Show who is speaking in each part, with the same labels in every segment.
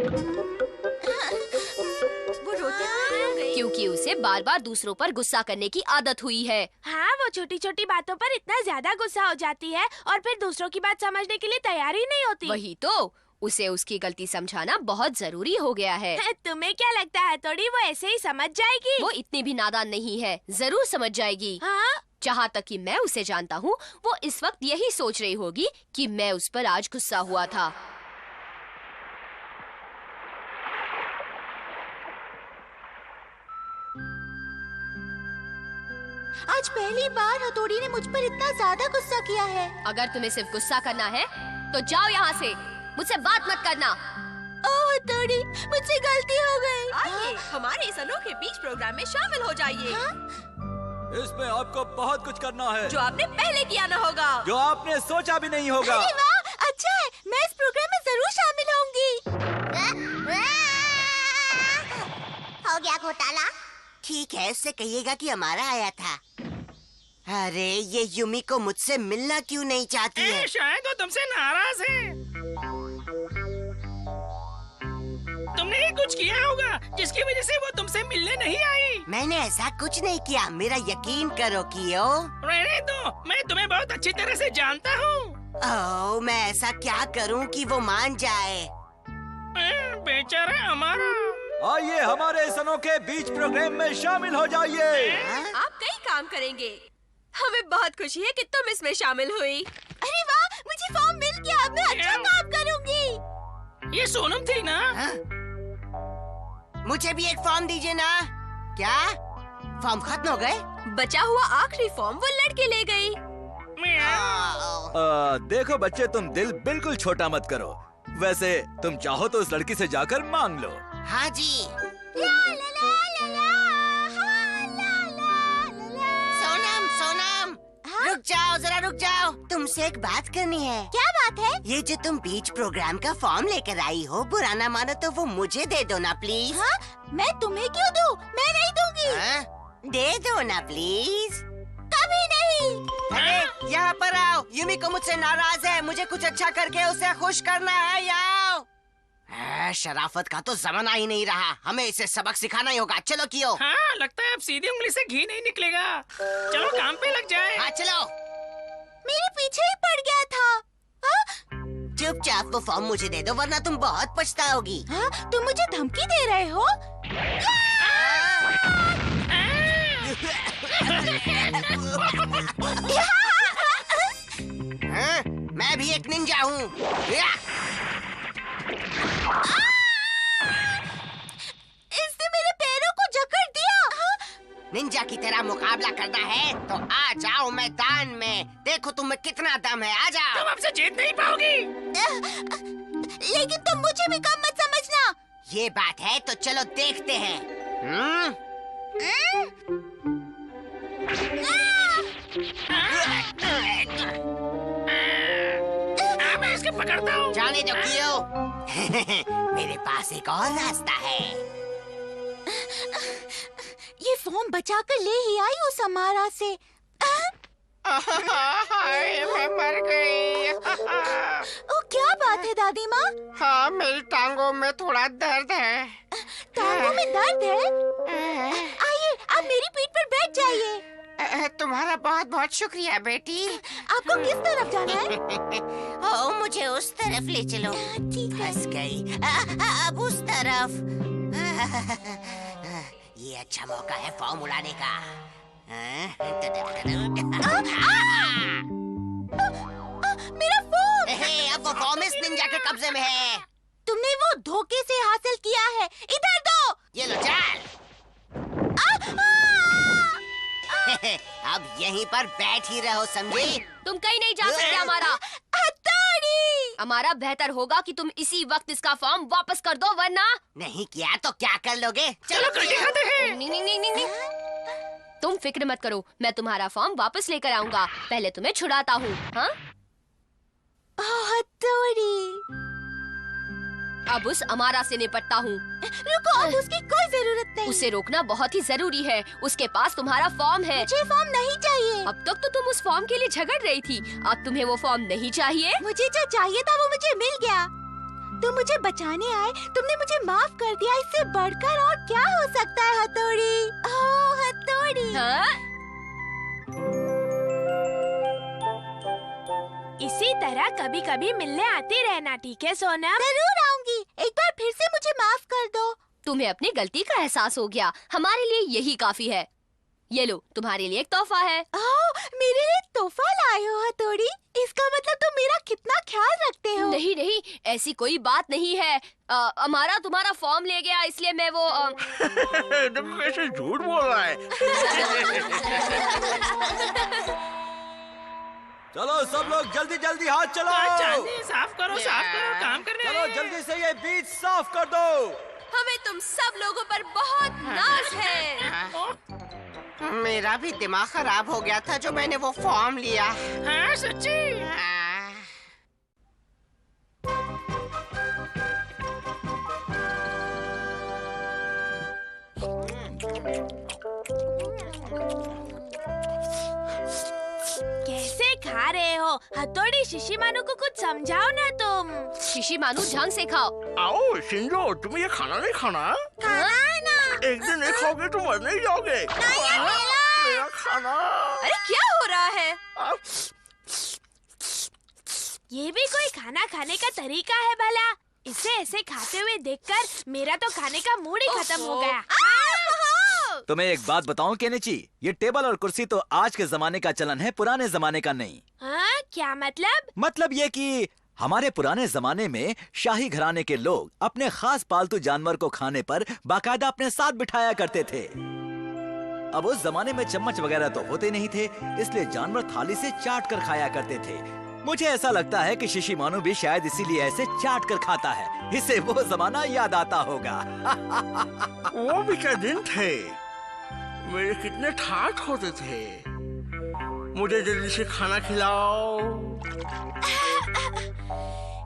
Speaker 1: वो रोते हो गई
Speaker 2: क्योंकि उसे बार बार दूसरों पर गुस्सा करने की आदत हुई है।
Speaker 3: हाँ, वो छोटी छोटी बातों पर इतना ज्यादा गुस्सा हो जाती है और फिर दूसरों की बात समझने के लिए तैयार ही नहीं होती।
Speaker 2: वही तो, उसे उसकी गलती समझाना बहुत जरूरी हो गया है।
Speaker 3: तुम्हें क्या लगता है थोड़ी वो ऐसे ही समझ जाएगी?
Speaker 2: वो इतनी भी नादान नहीं है, जरूर समझ जाएगी।
Speaker 3: हाँ?
Speaker 2: जहाँ तक कि मैं उसे जानता हूँ, वो इस वक्त यही सोच रही होगी कि मैं उस पर आज गुस्सा हुआ था।
Speaker 1: आज पहली बार हथौड़ी ने मुझ पर इतना ज्यादा गुस्सा किया है।
Speaker 2: अगर तुम्हें सिर्फ गुस्सा करना है तो जाओ यहाँ से, मुझसे बात मत करना।
Speaker 1: ओह हथौड़ी, मुझसे गलती हो गई।
Speaker 4: आइए हमारे इस अनोखे बीच प्रोग्राम में शामिल हो जाइए।
Speaker 5: इसमें आपको बहुत कुछ करना है
Speaker 4: जो आपने पहले किया ना होगा,
Speaker 5: जो आपने सोचा भी नहीं होगा।
Speaker 1: अरे वाह, अच्छा है, मैं इस प्रोग्राम में जरूर शामिल होंगी। हो गया घोटाला।
Speaker 6: ठीक है, उससे कहिएगा कि हमारा आया था। अरे ये युमी को मुझसे मिलना क्यों नहीं चाहती है?
Speaker 7: शायद वो तुमसे नाराज है। तुमने ही कुछ किया होगा जिसकी वजह से वो तुमसे मिलने नहीं आई।
Speaker 6: मैंने ऐसा कुछ नहीं किया, मेरा यकीन करो कियो।
Speaker 7: रहने दो, मैं तुम्हें बहुत अच्छी तरह से जानता हूँ।
Speaker 6: ओह, मैं ऐसा क्या करूँ कि वो मान जाए?
Speaker 7: बेचारा हमारा।
Speaker 5: आइए हमारे इस अनोखे बीच प्रोग्राम में शामिल हो जाइए।
Speaker 4: आप कई काम करेंगे। हमें बहुत खुशी है कि तुम इसमें शामिल हुई।
Speaker 1: अरे वाह, मुझे फॉर्म मिल गया, मैं अच्छा काम करूंगी।
Speaker 7: ये सोनम थी ना?
Speaker 6: मुझे भी एक फॉर्म दीजिए ना। क्या फॉर्म खत्म हो गए?
Speaker 4: बचा हुआ आखिरी फॉर्म वो लड़के ले गई।
Speaker 5: देखो बच्चे, तुम दिल बिल्कुल छोटा मत करो। वैसे तुम चाहो तो उस लड़की से जाकर मांग लो।
Speaker 6: हाँ जी। सोनम, सोनम, रुक जाओ, जरा रुक जाओ, तुमसे एक बात करनी है।
Speaker 1: क्या बात है?
Speaker 6: ये जो तुम बीच प्रोग्राम का फॉर्म लेकर आई हो, बुरा ना मानो तो वो मुझे दे दो ना प्लीज।
Speaker 1: हाँ? मैं तुम्हें क्यों दूं? मैं नहीं दूंगी।
Speaker 6: हाँ? दे दो ना प्लीज।
Speaker 1: कभी नहीं।
Speaker 6: अरे यहाँ पर आओ, युमी को मुझसे नाराज है, मुझे कुछ अच्छा करके उसे खुश करना है। आओ। शराफत का तो जमाना ही नहीं रहा, हमें इसे सबक सिखाना ही होगा। चलो कियो।
Speaker 7: हाँ, लगता है अब सीधी उंगली से घी नहीं निकलेगा। चलो काम पे लग जाए।
Speaker 6: हाँ चलो।
Speaker 1: मेरे पीछे ही पड़ गया था। हाँ?
Speaker 6: चुपचाप वो फॉर्म मुझे दे दो, वरना तुम बहुत पछताओगी।
Speaker 1: हाँ? तुम मुझे धमकी दे रहे हो?
Speaker 6: हाँ? मैं भी एक निंजा हूँ।
Speaker 1: इसने मेरे पैरों को जकड़ दिया।
Speaker 6: निंजा की तरह मुकाबला करना है तो आ जाओ मैदान में, देखो तुम में कितना दम है। आ जाओ।
Speaker 7: तुम हमसे जीत नहीं पाओगी।
Speaker 1: लेकिन तुम मुझे भी कम मत समझना।
Speaker 6: ये बात है तो चलो देखते हैं।
Speaker 7: मैं इसके पकड़ता हूँ।
Speaker 6: जाने दो कियो। मेरे पास एक और रास्ता है।
Speaker 1: ये फॉर्म बचाकर ले ही आई उस अमारा से।
Speaker 7: हाय, मैं मर गई।
Speaker 1: ओ, क्या बात है दादी माँ?
Speaker 7: हाँ, मेरी टांगों में थोड़ा दर्द है।
Speaker 1: टांगों में दर्द है? आइए, आप मेरी पीठ पर बैठ जाइए।
Speaker 6: तुम्हारा बहुत बहुत शुक्रिया बेटी।
Speaker 1: आपको किस तरफ जाना है?
Speaker 6: ओ, मुझे उस तरफ ले चलो।
Speaker 1: ठीक है।
Speaker 6: फंस गई। अब उस तरफ। ये अच्छा मौका है फॉर्म उड़ाने का।
Speaker 1: मेरा फोन!
Speaker 6: अब वो फॉर्म इस निंजा के कब्जे में है।
Speaker 1: तुमने वो धोखे से हासिल किया है। इधर दो।
Speaker 6: ये लो चाल। अब यहीं पर बैठ ही रहो, समझी?
Speaker 2: तुम कहीं नहीं जा सकते हमारा।
Speaker 1: हथौड़ी!
Speaker 2: हमारा बेहतर होगा कि तुम इसी वक्त इसका फॉर्म वापस कर दो, वरना
Speaker 6: नहीं किया तो क्या कर लोगे?
Speaker 7: चलो कर दिखाते हैं।
Speaker 2: नहीं नहीं नहीं नहीं नहीं। तुम फिक्र मत करो, मैं तुम्हारा फॉर्म वापस लेकर आऊंगा। पहले तुम्हें छुड़ाता हूँ। हाँ?
Speaker 1: हथौड़ी!
Speaker 2: अब उस अमारा से निपटता हूँ।
Speaker 1: रुको, अब उसकी कोई जरूरत नहीं।
Speaker 2: उसे रोकना बहुत ही जरूरी है। उसके पास तुम्हारा फॉर्म है।
Speaker 1: मुझे फॉर्म नहीं चाहिए।
Speaker 2: अब तक तो तुम उस फॉर्म के लिए झगड़ रही थी, अब तुम्हें वो फॉर्म नहीं चाहिए?
Speaker 1: मुझे जो चाहिए था वो मुझे मिल गया। तुम मुझे बचाने आए, तुमने मुझे माफ कर दिया, इससे बढ़कर और क्या हो सकता है हथौड़ी? ओह हथौड़ी।
Speaker 2: हाँ?
Speaker 3: इसी तरह कभी कभी मिलने आती रहना, ठीक है सोनम?
Speaker 1: जरूर आऊंगी, एक बार फिर से मुझे माफ कर दो।
Speaker 2: तुम्हें अपनी गलती का एहसास हो गया, हमारे लिए यही काफी है। ये लो, तुम्हारे लिए एक तोहफा है।
Speaker 1: ओह, मेरे लिए तोहफा लाए हो हथौड़ी? इसका मतलब तुम मेरा कितना ख्याल रखते हो।
Speaker 2: नहीं नहीं, ऐसी कोई बात नहीं है। हमारा तुम्हारा फॉर्म ले गया, इसलिए मैं वो
Speaker 8: देखो कैसे झूठ बोल रहा है।
Speaker 5: चलो सब लोग जल्दी जल्दी हाथ चलाओ।
Speaker 7: चांदी साफ करो, काम करने।
Speaker 5: चलो जल्दी से ये बीच साफ कर दो।
Speaker 4: हमें तुम सब लोगों पर बहुत नाज है।
Speaker 6: मेरा भी दिमाग खराब हो गया था जो मैंने वो फॉर्म लिया।
Speaker 7: हाँ सच्ची।
Speaker 3: कैसे खा रहे हो हथौड़ी? शिशिमानु को कुछ समझाओ ना तुम।
Speaker 2: शिशिमानु ढंग से खाओ।
Speaker 8: आओ शिंजो, तुम्हें ये खाना नहीं खाना? एक दिन नहीं खाओगे तो मर नहीं जाओगे। मेरा खाना।
Speaker 4: अरे क्या हो रहा है?
Speaker 3: ये भी कोई खाना खाने का तरीका है भला? इसे ऐसे खाते हुए देखकर मेरा तो खाने का मूड ही खत्म हो गया।
Speaker 5: तुम्हें एक बात बताऊं केनिची, ये टेबल और कुर्सी तो आज के जमाने का चलन है, पुराने जमाने का नहीं।
Speaker 3: हाँ, क्या मतलब?
Speaker 5: मतलब ये कि हमारे पुराने जमाने में शाही घराने के लोग अपने खास पालतू जानवर को खाने पर बाकायदा अपने साथ बिठाया करते थे। अब उस जमाने में चम्मच वगैरह तो होते नहीं थे, इसलिए जानवर थाली से चाट कर खाया करते थे। मुझे ऐसा लगता है कि शिशिमानु भी शायद इसीलिए ऐसे चाट कर खाता है, इसे वो जमाना याद आता होगा।
Speaker 8: वो भी क्या दिन थे, मेरे कितने ठाठ होते थे। मुझे जल्दी से खाना खिलाओ।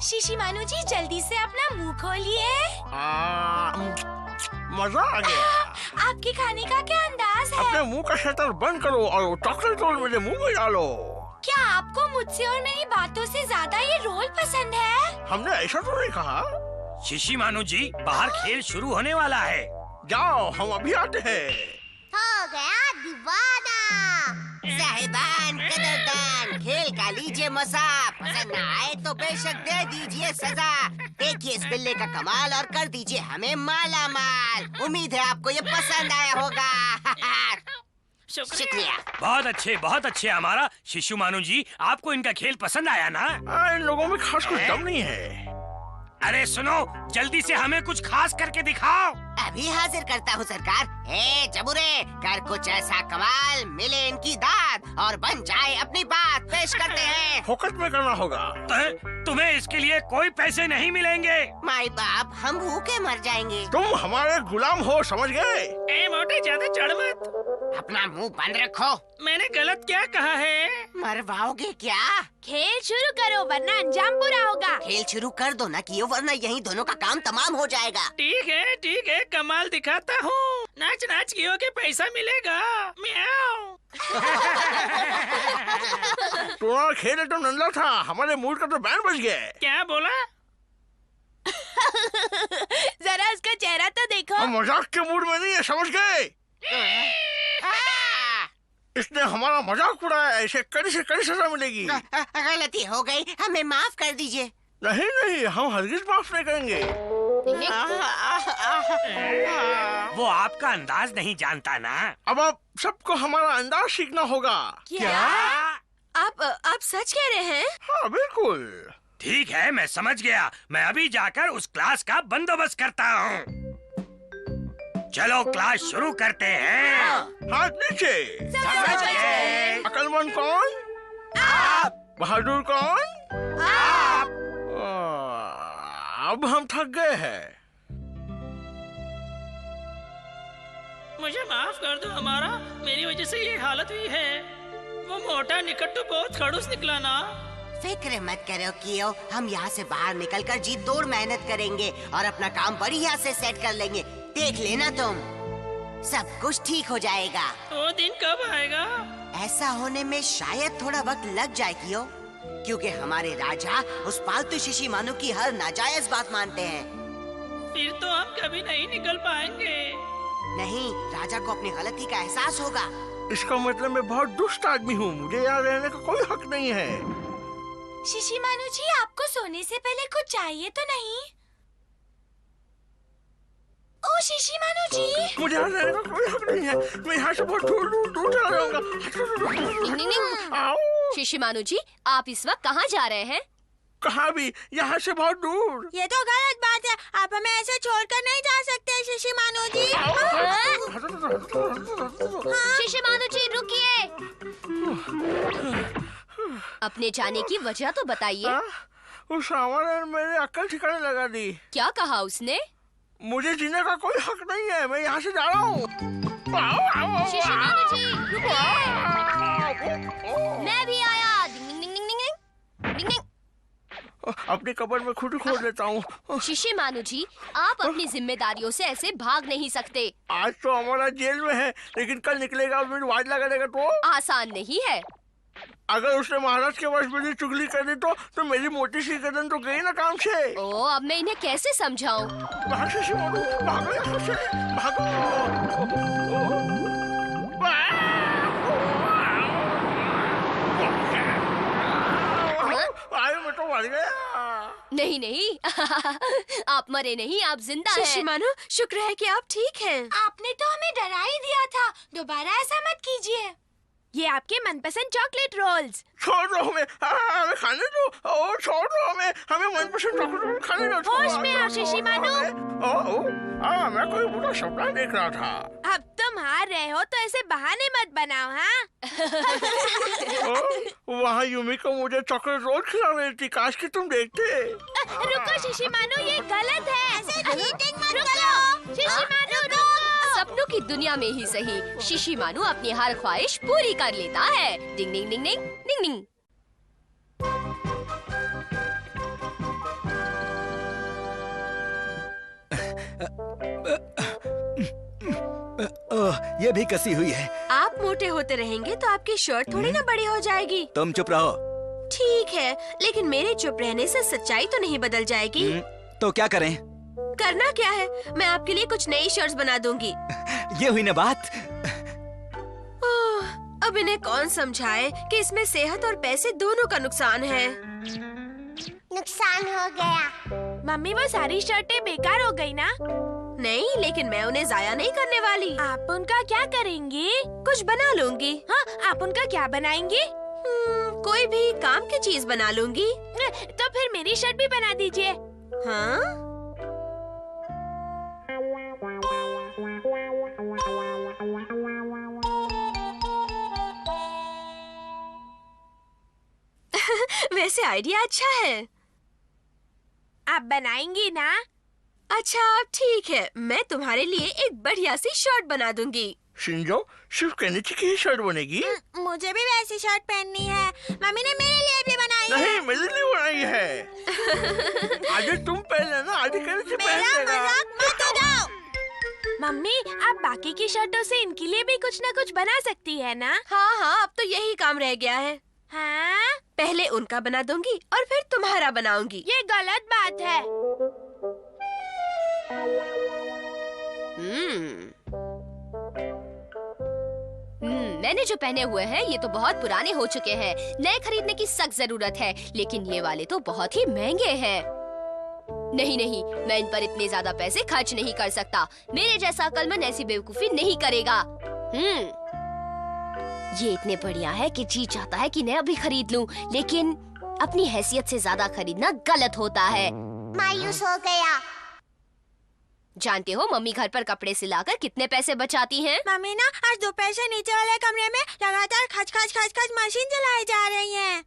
Speaker 3: शिशिमानु जी जल्दी से अपना मुंह खोलिए।
Speaker 8: मजा आ गया।
Speaker 3: आपके खाने का क्या अंदाज है?
Speaker 8: अपने मुंह का शटर बंद करो और वो चॉकलेट रोल मेरे मुंह में डालो।
Speaker 3: क्या आपको मुझसे और मेरी बातों से ज्यादा ये रोल पसंद है?
Speaker 8: हमने ऐसा तो नहीं कहा।
Speaker 7: शिशिमानु जी, बाहर खेल शुरू होने वाला है।
Speaker 8: जाओ, हम अभी आते हैं।
Speaker 1: हो गया दीवाना।
Speaker 6: साहिबान कदरदान, खेल का लीजिए मजा। पसंद न आए तो बेशक दे दीजिए सजा। देखिए इस बिल्ले का कमाल और कर दीजिए हमें माला माल। उम्मीद है आपको ये पसंद आया होगा। शुक्रिया।
Speaker 7: बहुत अच्छे हमारा शिशुमानु जी, आपको इनका खेल पसंद आया ना?
Speaker 8: इन लोगों में खास कुछ दम नहीं है।
Speaker 7: अरे सुनो, जल्दी से हमें कुछ खास करके दिखाओ।
Speaker 6: अभी हाजिर करता हूँ सरकार। ए जबूरे, कर कुछ ऐसा कमाल, मिले इनकी दाद और बन जाए अपनी बात। पेश करते हैं।
Speaker 8: फोकट में करना होगा।
Speaker 7: तुम्हें इसके लिए कोई पैसे नहीं मिलेंगे।
Speaker 6: माई बाप, हम भूखे मर जाएंगे।
Speaker 8: तुम हमारे गुलाम हो, समझ गए?
Speaker 7: ए मोटे, ज्यादा चढ़ मत।
Speaker 6: अपना मुंह बंद रखो।
Speaker 7: मैंने गलत क्या कहा है?
Speaker 6: मरवाओगे क्या?
Speaker 3: खेल शुरू करो वरना अंजाम बुरा होगा।
Speaker 6: खेल शुरू कर दो ना कियो, वरना यहीं दोनों का काम तमाम हो जाएगा।
Speaker 7: ठीक है, कमाल दिखाता हूँ। नाच नाच कियो के पैसा मिलेगा। म्याऊ।
Speaker 8: तुम्हारा खेल तो नंदा था, हमारे मूड का तो बैंड बज गया।
Speaker 7: क्या बोला?
Speaker 3: जरा उसका चेहरा तो देखो।
Speaker 8: हम मजाक के मूड में नहीं है, समझ गए? इसने हमारा मजाक उड़ाया, ऐसे कड़ी से कड़ी सजा मिलेगी।
Speaker 6: गलती हो गई, हमें माफ कर दीजिए।
Speaker 8: नहीं, हम हरगिज माफ नहीं करेंगे।
Speaker 7: वो आपका अंदाज नहीं जानता ना।
Speaker 8: अब आप सबको हमारा अंदाज सीखना होगा।
Speaker 4: क्या? आप सच कह रहे हैं?
Speaker 8: हाँ बिल्कुल।
Speaker 7: ठीक है, मैं समझ गया। मैं अभी जाकर उस क्लास का बंदोबस्त करता हूँ। चलो क्लास शुरू करते हैं।
Speaker 8: हाथ नीचे।
Speaker 7: समझ गए।
Speaker 8: अकलमंद कौन? आप। बहादुर कौन?
Speaker 7: आप।
Speaker 8: अब हम थक गए हैं।
Speaker 7: मुझे माफ कर दो हमारा, मेरी वजह से ये हालत हुई है। वो मोटा निकट्टू बहुत खड़ूस निकला ना।
Speaker 6: फिक्र मत करो कियो, हम यहाँ से बाहर निकलकर जी तोड़ मेहनत करेंगे और अपना काम बढ़िया से सेट कर लेंगे। देख लेना तुम, सब कुछ ठीक हो जाएगा।
Speaker 7: वो दिन कब आएगा?
Speaker 6: ऐसा होने में शायद थोड़ा वक्त लग जाए कियो। क्योंकि हमारे राजा उस पालतू शिशी मानू की हर नाजायज बात मानते हैं।
Speaker 9: फिर तो हम कभी नहीं निकल पाएंगे।
Speaker 6: नहीं, राजा को अपनी गलती का एहसास होगा।
Speaker 8: इसका मतलब मैं बहुत दुष्ट आदमी हूँ, मुझे यहाँ रहने का कोई हक नहीं है।
Speaker 1: शिशी मानू जी, आपको सोने से पहले कुछ चाहिए तो नहीं? ओ शिशी मानू जी,
Speaker 8: मुझे यहाँ रहने का कोई हक नहीं है। मैं यहाँ से बहुत दूर दूर दूर चला जाऊंगा। आओ।
Speaker 2: शिशिमानु जी, आप इस वक्त कहाँ जा रहे हैं?
Speaker 8: कहाँ भी, यहाँ से बहुत दूर।
Speaker 1: ये तो गलत बात है, आप हमें ऐसे छोड़कर नहीं जा सकते शिशी मानू जी।
Speaker 2: शिशिमानु जी रुकिए। अपने जाने की वजह तो बताइए।
Speaker 8: उस सामान ने मेरी अक्ल ठिकाने लगा दी।
Speaker 2: क्या कहा उसने?
Speaker 8: मुझे जीने का कोई हक नहीं है, मैं यहाँ से जा रहा हूँ।
Speaker 2: शिशिमानु जी रुकिए। मैं भी आया। डिंग डिंग डिंग डिंग डिंग डिंग डिंग।
Speaker 8: अपनी कब्र में खुद खोद लेता हूँ।
Speaker 2: शिशिमानु जी, आप अपनी जिम्मेदारियों से ऐसे भाग नहीं सकते।
Speaker 8: आज तो हमारा जेल में है, लेकिन कल निकलेगा और मेरी वाज लगा देगा तो?
Speaker 2: आसान नहीं है।
Speaker 8: अगर उसने महाराज के वश मेरी चुगली कर दी तो मेरी मोटी सी गर्दन तो गई ना काम से।
Speaker 2: ओ, अब मैं इन्हें कैसे समझाऊं?
Speaker 8: भागो शिशिमानु, भागो यहाँ से, भागो। आयो, मैं तो मर गया।
Speaker 2: नहीं नहीं आप मरे नहीं, आप जिंदा हैं।
Speaker 4: शिशिमानु, शुक्र है कि आप ठीक हैं।
Speaker 1: आपने तो हमें डरा ही दिया था, दोबारा ऐसा मत कीजिए।
Speaker 3: ये आपके मनपसंद चॉकलेट रोल्स।
Speaker 8: छोड़ दो हमें, हमें खाने दो। ओ, छोड़ दो हमें मनपसंद चॉकलेट खाने दो।
Speaker 3: होश में आओ शिशिमानु।
Speaker 8: मैं कोई बुरा सपना देख रहा था।
Speaker 3: अब तुम हार रहे हो तो ऐसे बहाने मत बनाओ। हाँ
Speaker 8: वहाँ यूमी को मुझे चॉकलेट रोल खिला रही थी, काश कि तुम देखते।
Speaker 3: रुको शिशिमानु, ये गलत है। ऐसे चीटिंग मत करो। शिशिमानु रुको।
Speaker 2: सपनों की दुनिया में ही सही, शिशिमानु अपनी हर ख्वाहिश पूरी कर लेता है। डिंग डिंग डिंग डिंग डिंग डिंग।
Speaker 5: ये भी कसी हुई है।
Speaker 4: आप मोटे होते रहेंगे तो आपकी शर्ट थोड़ी ना बड़ी हो जाएगी।
Speaker 5: तुम चुप रहो।
Speaker 4: ठीक है, लेकिन मेरे चुप रहने से सच्चाई तो नहीं बदल जाएगी।
Speaker 5: तो क्या करें?
Speaker 4: करना क्या है, मैं आपके लिए कुछ नई शर्ट्स बना दूंगी।
Speaker 5: ये हुई ना बात।
Speaker 4: अब इन्हें कौन समझाए कि इसमें सेहत और पैसे दोनों का नुकसान है।
Speaker 1: नुकसान हो गया।
Speaker 3: मम्मी, वो सारी शर्टें बेकार हो गई ना?
Speaker 4: नहीं, लेकिन मैं उन्हें जाया नहीं करने वाली।
Speaker 3: आप उनका क्या करेंगी?
Speaker 4: कुछ बना लूंगी।
Speaker 3: हाँ, आप उनका क्या बनाएंगी?
Speaker 4: कोई भी काम की चीज बना लूंगी।
Speaker 3: तो फिर मेरी शर्ट भी बना दीजिए।
Speaker 4: हाँ? वैसे आइडिया अच्छा है।
Speaker 3: आप बनाएंगी ना?
Speaker 4: अच्छा ठीक है, मैं तुम्हारे लिए एक बढ़िया सी शर्ट बना दूंगी।
Speaker 8: शिंजो, सिर्फ केनिची की ही शर्ट बनेगी?
Speaker 1: मुझे भी वैसी शर्ट पहननी है। मम्मी ने मेरे लिए भी बनाई है।
Speaker 8: नहीं, मेरे लिए बनाई है। आज तुम पहन लेना, आज केनिची पहन लेगा।
Speaker 1: मजाक मत उड़ाओ।
Speaker 3: मम्मी, आप बाकी की शर्टों से इनके लिए भी कुछ न कुछ बना सकती है ना?
Speaker 4: हाँ हाँ, अब तो यही काम रह गया है।
Speaker 3: हाँ?
Speaker 4: पहले उनका बना दूंगी और फिर तुम्हारा बनाऊंगी।
Speaker 3: ये गलत बात है।
Speaker 2: मैंने जो पहने हुए हैं ये तो बहुत पुराने हो चुके हैं, नए खरीदने की सख्त जरूरत है, लेकिन ये वाले तो बहुत ही महंगे हैं। नहीं नहीं, मैं इन पर इतने ज्यादा पैसे खर्च नहीं कर सकता। मेरे जैसा अक्लमंद ऐसी बेवकूफी नहीं करेगा। ये इतने बढ़िया है कि जी चाहता है कि मैं अभी खरीद लूं, लेकिन अपनी हैसियत से ज्यादा खरीदना गलत होता है।
Speaker 1: मायूस हो गया।
Speaker 2: जानते हो मम्मी घर पर कपड़े सिलाकर कितने पैसे बचाती हैं?
Speaker 1: मम्मी ना आज दोपहर से नीचे वाले कमरे में लगातार खच खच खच खच मशीन चलाई जा रही है।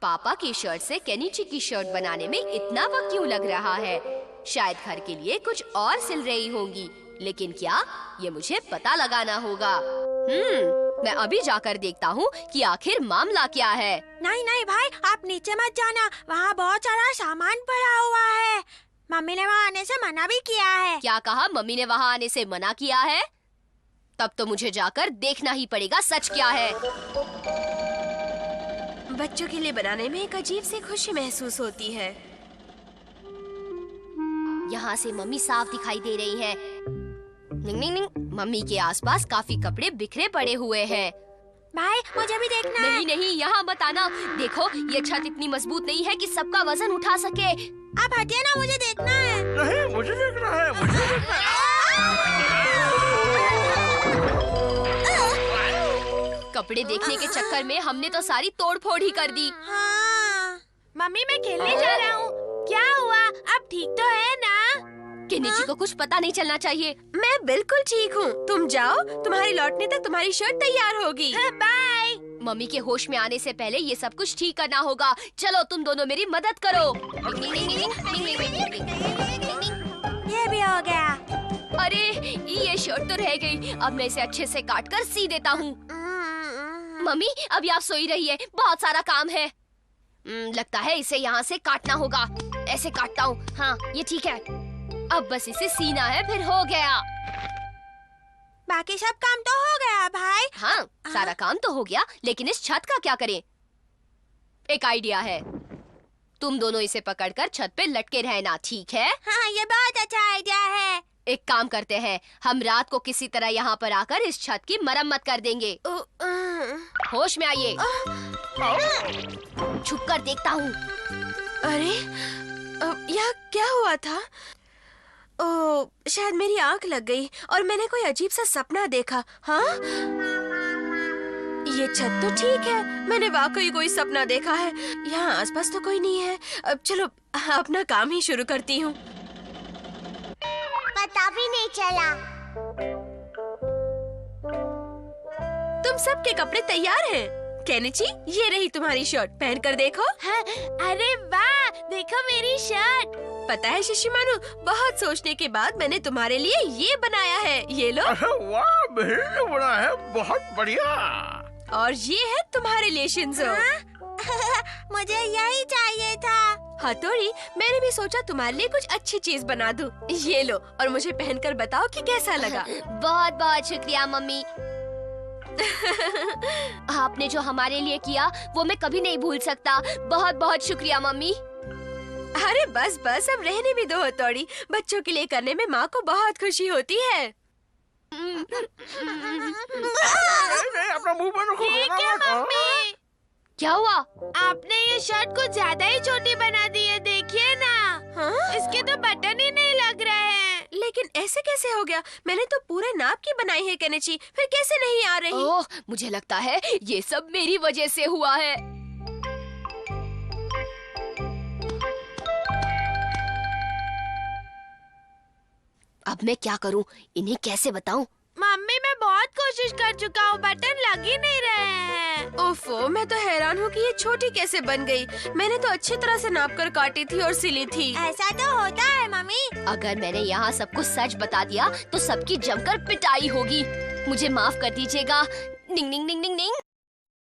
Speaker 2: पापा की शर्ट से केनिची की शर्ट बनाने में इतना वक्त क्यों लग रहा है? शायद घर के लिए कुछ और सिल रही होंगी, लेकिन क्या, ये मुझे पता लगाना होगा। मैं अभी जाकर देखता हूँ कि आखिर मामला क्या है।
Speaker 1: नहीं नहीं भाई, आप नीचे मत जाना, वहाँ बहुत सारा सामान पड़ा हुआ है। मम्मी ने वहाँ आने से मना भी किया है।
Speaker 2: क्या कहा? मम्मी ने वहाँ आने से मना किया है? तब तो मुझे जाकर देखना ही पड़ेगा सच क्या है।
Speaker 4: बच्चों के लिए बनाने में एक अजीब सी खुशी महसूस होती है।
Speaker 2: यहाँ से मम्मी साफ दिखाई दे रही है। निंग निंग निंग, मम्मी के आसपास काफी कपड़े बिखरे पड़े हुए हैं।
Speaker 1: भाई मुझे भी देखना है।
Speaker 2: नहीं नहीं, यहाँ मत आना। देखो ये छत इतनी मजबूत नहीं है कि सबका वजन उठा सके।
Speaker 1: आप हटिए ना, मुझे देखना है।
Speaker 8: नहीं, मुझे देखना है, मुझे देखना है।
Speaker 2: कपड़े देखने के चक्कर में हमने तो सारी तोड़ फोड़ ही कर दी।
Speaker 1: हाँ।
Speaker 3: मम्मी मैं खेलने जा रहा हूँ। क्या हुआ? अब ठीक तो है ना?
Speaker 2: केनिची को कुछ पता नहीं चलना चाहिए।
Speaker 4: मैं बिल्कुल ठीक हूँ। तुम जाओ, तुम्हारे लौटने तक तुम्हारी शर्ट तैयार होगी।
Speaker 3: बाय।
Speaker 2: मम्मी के होश में आने से पहले ये सब कुछ ठीक करना होगा। चलो तुम दोनों मेरी मदद करो।
Speaker 1: ये भी हो गया।
Speaker 2: अरे ये शर्ट तो रह गई। अब मैं इसे अच्छे से काट कर सी देता हूँ। मम्मी अभी आप सोई रही है, बहुत सारा काम है। लगता है इसे यहाँ से काटना होगा। ऐसे काटता हूँ। हाँ ये ठीक है। अब बस इसे सीना है, फिर हो गया।
Speaker 1: बाकी सब काम तो हो गया भाई।
Speaker 2: हाँ सारा काम तो हो गया, लेकिन इस छत का क्या करें? एक आइडिया है। तुम दोनों इसे पकड़कर छत पे लटके रहना, ठीक है?
Speaker 1: हाँ ये बहुत अच्छा आइडिया है।
Speaker 2: एक काम करते हैं, हम रात को किसी तरह यहाँ पर आकर इस छत की मरम्मत कर देंगे। होश में आइए। छुप कर देखता हूँ।
Speaker 4: अरे यह क्या हुआ था? ओह, शायद मेरी आंख लग गई और मैंने कोई अजीब सा सपना देखा। हाँ, ये छत तो ठीक है। मैंने वाकई कोई सपना देखा है। यहाँ आसपास तो कोई नहीं है। अब चलो अपना काम ही शुरू करती हूँ।
Speaker 1: पता भी नहीं चला।
Speaker 4: तुम सबके कपड़े तैयार हैं। केनिची, ये रही तुम्हारी शर्ट, पहन कर देखो।
Speaker 3: हाँ, अरे वाह, देखो मेरी शर्ट।
Speaker 4: पता है शिशिमारू, बहुत सोचने के बाद मैंने तुम्हारे लिए ये बनाया है। ये लो।
Speaker 8: अरे वाह, बेहद बड़ा है, बहुत बढ़िया।
Speaker 4: और ये है तुम्हारे लिए शिंजो।
Speaker 1: मुझे यही चाहिए था।
Speaker 4: हथौड़ी, मैंने भी सोचा तुम्हारे लिए कुछ अच्छी चीज बना दूं। ये लो और मुझे पहनकर बताओ कि कैसा लगा।
Speaker 2: बहुत बहुत शुक्रिया मम्मी। आपने जो हमारे लिए किया वो मैं कभी नहीं भूल सकता। बहुत बहुत शुक्रिया मम्मी।
Speaker 4: अरे बस बस, अब रहने भी दो हथौड़ी। बच्चों के लिए करने में माँ को बहुत खुशी होती है।
Speaker 8: नहीं, अपना मुंह बंद रखो।
Speaker 3: ठीक है मम्मी।
Speaker 2: क्या हुआ?
Speaker 3: आपने ये शर्ट कुछ ज्यादा ही छोटी बना दी है, देखिए ना।
Speaker 4: हाँ?
Speaker 3: इसके तो बटन ही नहीं लग रहे हैं।
Speaker 4: लेकिन ऐसे कैसे हो गया? मैंने तो पूरे नाप की बनाई है केनिची, फिर कैसे नहीं आ रही?
Speaker 2: ओह, मुझे लगता है ये सब मेरी वजह से हुआ है। अब मैं क्या करूं? इन्हें कैसे बताऊं?
Speaker 3: मम्मी मैं बहुत कोशिश कर चुका हूँ, बटन लग ही नहीं रहे हैं।
Speaker 4: ओफो, मैं तो हैरान हूँ कि ये छोटी कैसे बन गई। मैंने तो अच्छी तरह से नाप कर काटी थी और सिली थी।
Speaker 1: ऐसा तो होता है मम्मी।
Speaker 2: अगर मैंने यहाँ सबको सच बता दिया तो सबकी जमकर पिटाई होगी। मुझे माफ कर दीजिएगा। निंग निंग निंग निंग निंग।